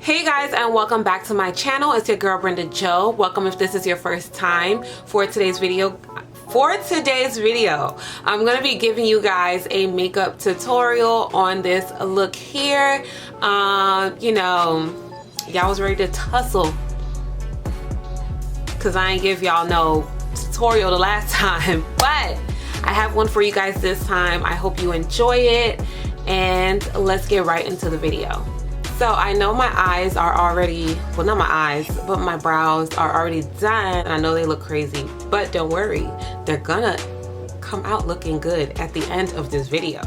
Hey guys, and welcome back to my channel. It's your girl Brenda Jo. Welcome if this is your first time. For today's video, I'm going to be giving you guys a makeup tutorial on this look here. You know, y'all was ready to tussle because I ain't give y'all no tutorial the last time, but I have one for you guys this time. I hope you enjoy it, and let's get right into the video. So I know my eyes are already, well, not my eyes, but my brows are already done. I know they look crazy, but don't worry, they're gonna come out looking good at the end of this video.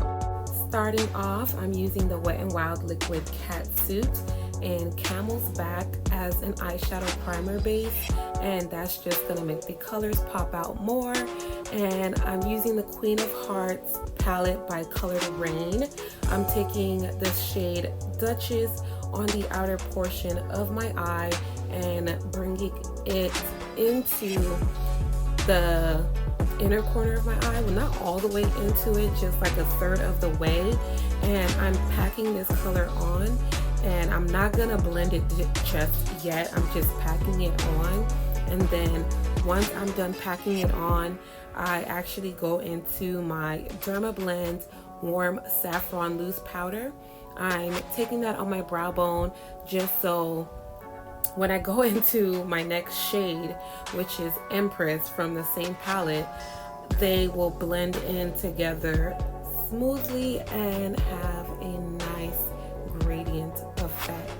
Starting off, I'm using the WetnWild Liquid Catsuit and Camel's Back as an eyeshadow primer base, and that's just gonna make the colors pop out more. And I'm using the Queen of Hearts palette by Colored Raine. I'm taking the shade Duchess on the outer portion of my eye and bringing it into the inner corner of my eye. Well, not all the way into it, just like a third of the way. And I'm packing this color on, and I'm not gonna blend it just yet. I'm just packing it on, and then once I'm done packing it on, I actually go into my Dermablend Warm Saffron Loose Powder. I'm taking that on my brow bone just so when I go into my next shade, which is Empress from the same palette, they will blend in together smoothly and have a nice gradient effect.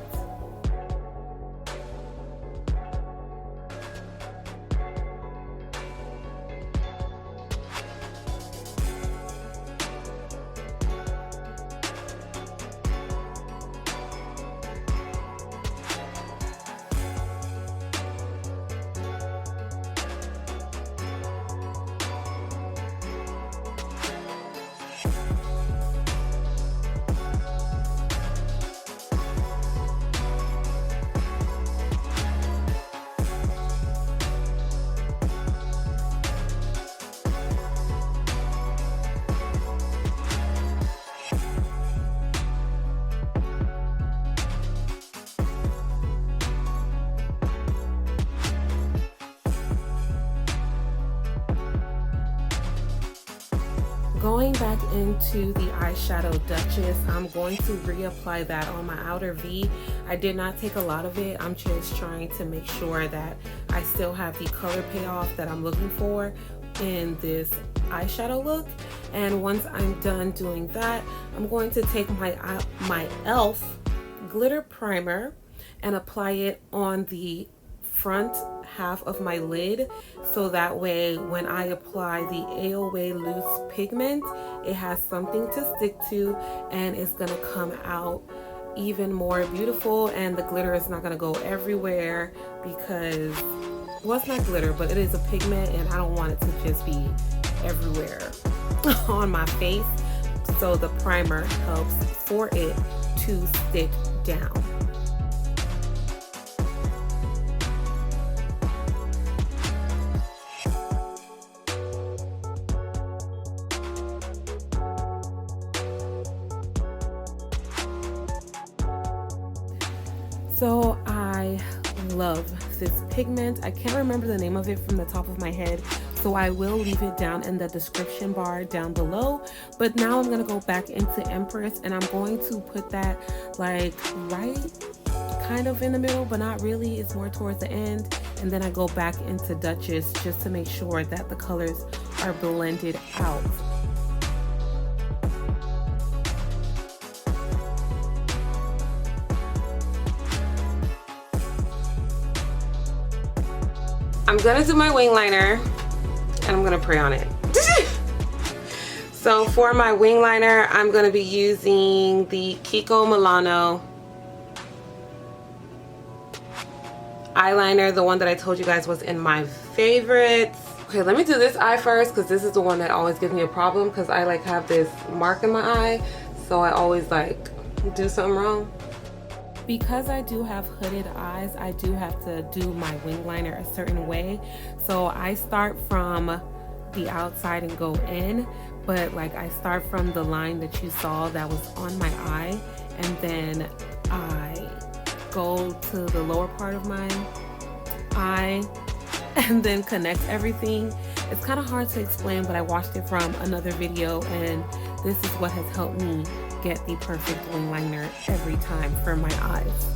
Going back into the eyeshadow Duchess, I'm going to reapply that on my outer V. I did not take a lot of it. I'm just trying to make sure that I still have the color payoff that I'm looking for in this eyeshadow look. And once I'm done doing that, I'm going to take my e.l.f. glitter primer and apply it on the front half of my lid, so that way when I apply the AOA Loose Pigment, it has something to stick to and it's gonna come out even more beautiful, and the glitter is not gonna go everywhere because, well, it's not glitter, but it is a pigment and I don't want it to just be everywhere on my face, so the primer helps for it to stick down. So I love this pigment. I can't remember the name of it from the top of my head, so I will leave it down in the description bar down below. But now I'm gonna go back into Empress, and I'm going to put that like right kind of in the middle, but not really. It's more towards the end. And then I go back into Duchess just to make sure that the colors are blended out. I'm gonna do my wing liner and I'm gonna pray on it. So for my wing liner, I'm gonna be using the KIKO Milano eyeliner, the one that I told you guys was in my favorites. Okay, let me do this eye first because this is the one that always gives me a problem because I like have this mark in my eye, so I always like do something wrong. Because I do have hooded eyes, I do have to do my wing liner a certain way. So I start from the outside and go in, but like I start from the line that you saw that was on my eye, and then I go to the lower part of my eye and then connect everything. It's kind of hard to explain, but I watched it from another video, and this is what has helped me get the perfect wing liner every time for my eyes.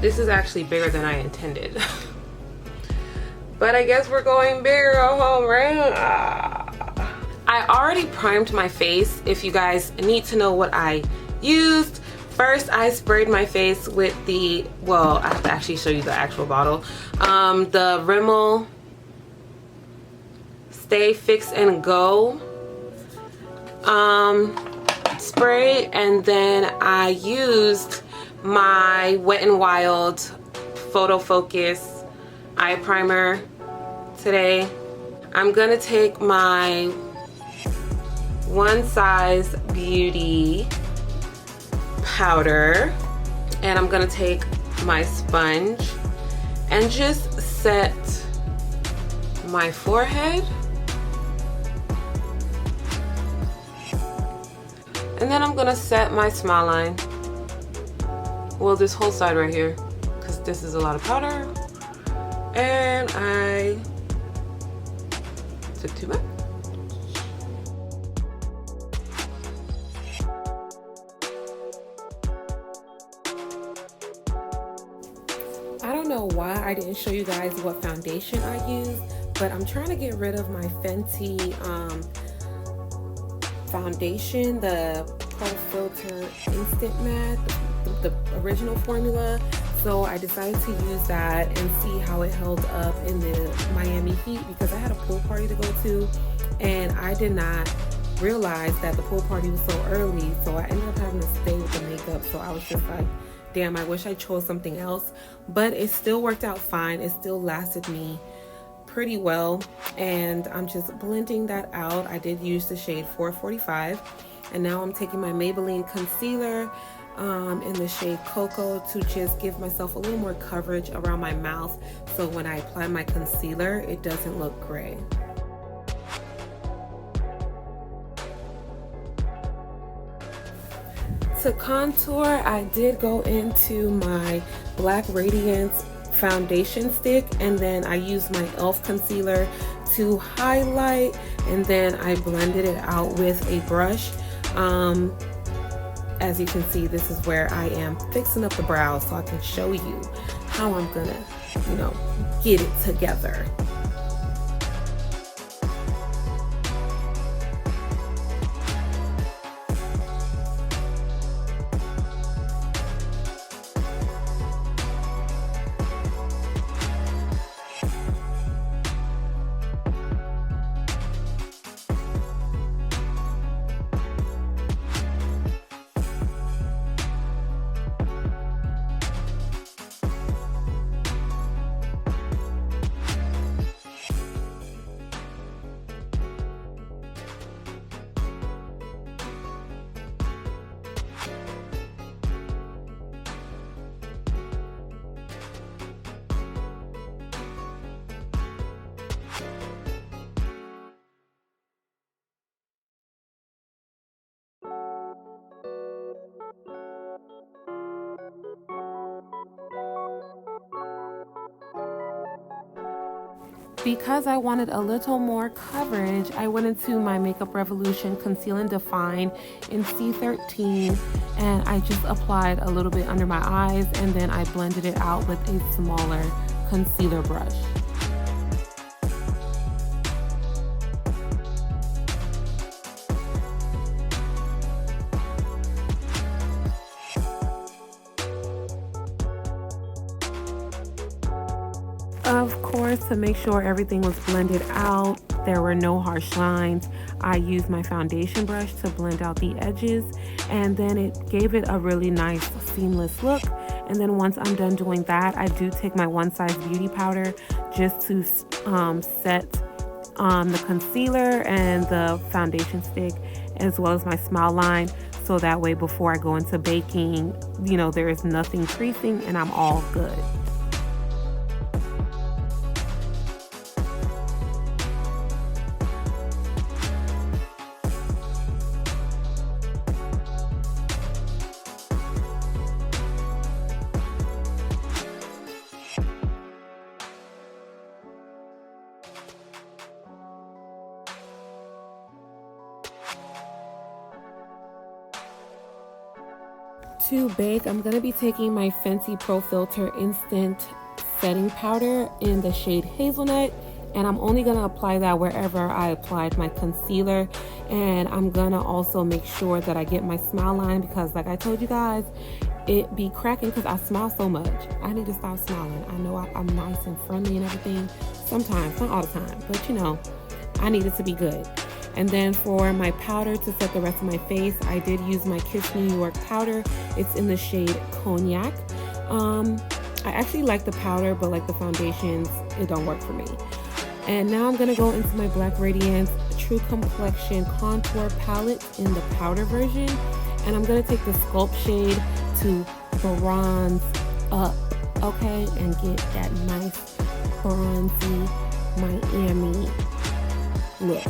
This is actually bigger than I intended. But I guess we're going bigger at home, right? I already primed my face. If you guys need to know what I used, first I sprayed my face with the, well, I have to actually show you the actual bottle. The Rimmel Stay Fix and Go spray, and then I used my WetnWild Photo Focus eye primer today. I'm gonna take my One Size Beauty powder, and I'm gonna take my sponge and just set my forehead, and then I'm gonna set my smile line. Well, this whole side right here, because this is a lot of powder, and I took too much. I don't know why I didn't show you guys what foundation I used, but I'm trying to get rid of my Fenty foundation, the Pro Filter Instant Matte, the original formula. So I decided to use that and see how it held up in the Miami heat, because I had a pool party to go to and I did not realize that the pool party was so early, so I ended up having to stay with the makeup. So I was just like, damn, I wish I chose something else, but it still worked out fine. It still lasted me pretty well, and I'm just blending that out. I did use the shade 445, and now I'm taking my Maybelline concealer in the shade KIKO to just give myself a little more coverage around my mouth, so when I apply my concealer it doesn't look gray. To contour, I did go into my black Radiance foundation stick, and then I used my e.l.f. concealer to highlight, and then I blended it out with a brush. As you can see, this is where I am fixing up the brows so I can show you how I'm gonna, you know, get it together. Because I wanted a little more coverage, I went into my Makeup Revolution Conceal and Define in C13, and I just applied a little bit under my eyes, and then I blended it out with a smaller concealer brush. Of course, to make sure everything was blended out, there were no harsh lines, I used my foundation brush to blend out the edges, and then it gave it a really nice seamless look. And then once I'm done doing that, I do take my One Size Beauty powder just to set the concealer and the foundation stick, as well as my smile line, so that way before I go into baking, you know, there is nothing creasing and I'm all good. To bake, I'm going to be taking my Fenty Pro Filter Instant Setting Powder in the shade Hazelnut, and I'm only going to apply that wherever I applied my concealer. And I'm going to also make sure that I get my smile line, because like I told you guys, it be cracking because I smile so much. I need to stop smiling. I know I'm nice and friendly and everything sometimes, not all the time, but you know, I need it to be good. And then for my powder to set the rest of my face, I did use my Kiss New York powder. It's in the shade Cognac. I actually like the powder, but like the foundations, it don't work for me. And now I'm gonna go into my Black Radiance True Complexion Contour Palette in the powder version. And I'm gonna take the Sculpt shade to bronze up, okay? And get that nice bronzy Miami look.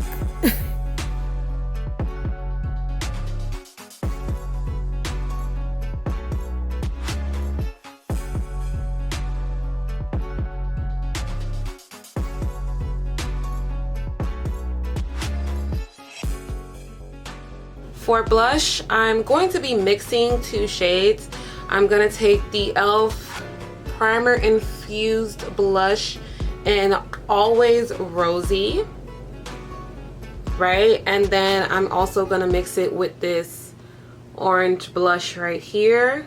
For blush, I'm going to be mixing two shades. I'm going to take the e.l.f. Primer Infused Blush in Always Rosy, right? And then I'm also going to mix it with this orange blush right here.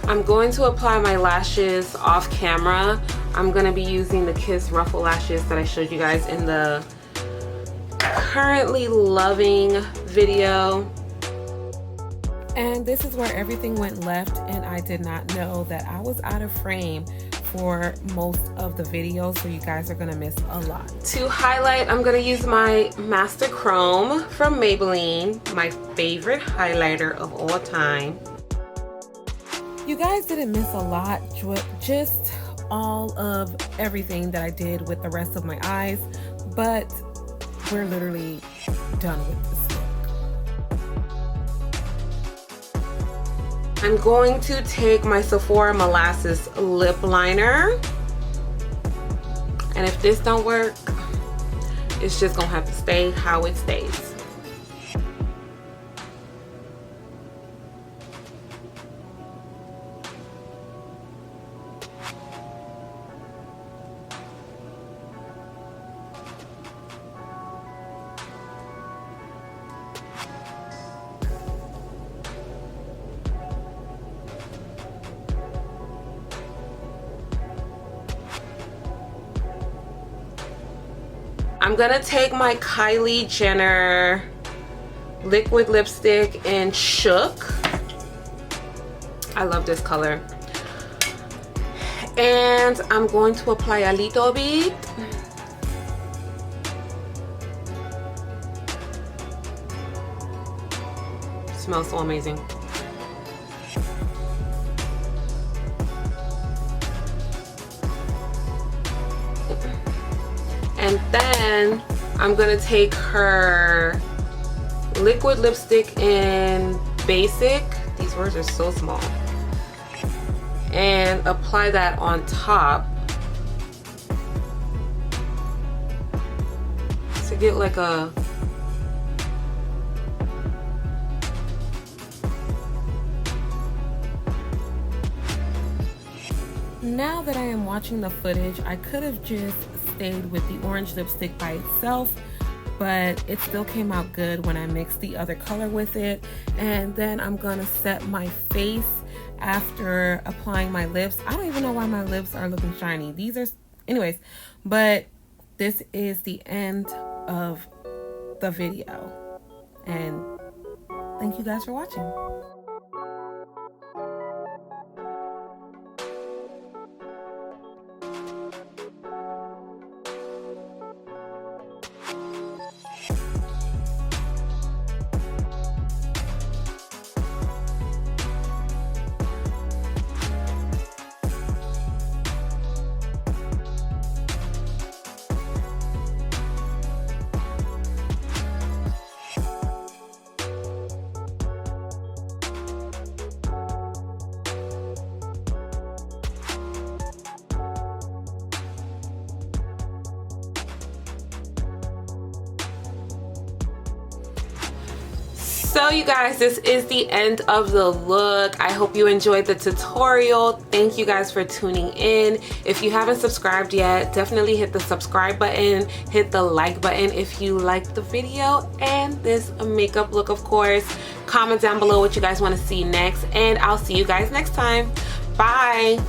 I'm going to apply my lashes off camera. I'm going to be using the Kiss Ruffle lashes that I showed you guys in the Currently Loving video. And this is where everything went left, and I did not know that I was out of frame for most of the video, so you guys are going to miss a lot. To highlight, I'm going to use my Master Chrome from Maybelline, my favorite highlighter of all time. You guys didn't miss a lot, just all of everything that I did with the rest of my eyes, but we're literally done with this look. I'm going to take my Sephora Molasses lip liner, and if this don't work, it's just gonna have to stay how it stays. I'm gonna take my Kylie Jenner liquid lipstick in Shook. I love this color. And I'm going to apply a little bit. Smells so amazing. And then I'm gonna take her liquid lipstick in Basic. These words are so small. And apply that on top to get like a now that I am watching the footage, I could have just stayed with the orange lipstick by itself, but it still came out good when I mixed the other color with it. And then I'm gonna set my face after applying my lips. I don't even know why my lips are looking shiny. These are, anyways, but this is the end of the video. And thank you guys for watching. So you guys, this is the end of the look. I hope you enjoyed the tutorial. Thank you guys for tuning in. If you haven't subscribed yet, definitely hit the subscribe button, hit the like button if you liked the video and this makeup look, of course. Comment down below what you guys want to see next, and I'll see you guys next time. Bye.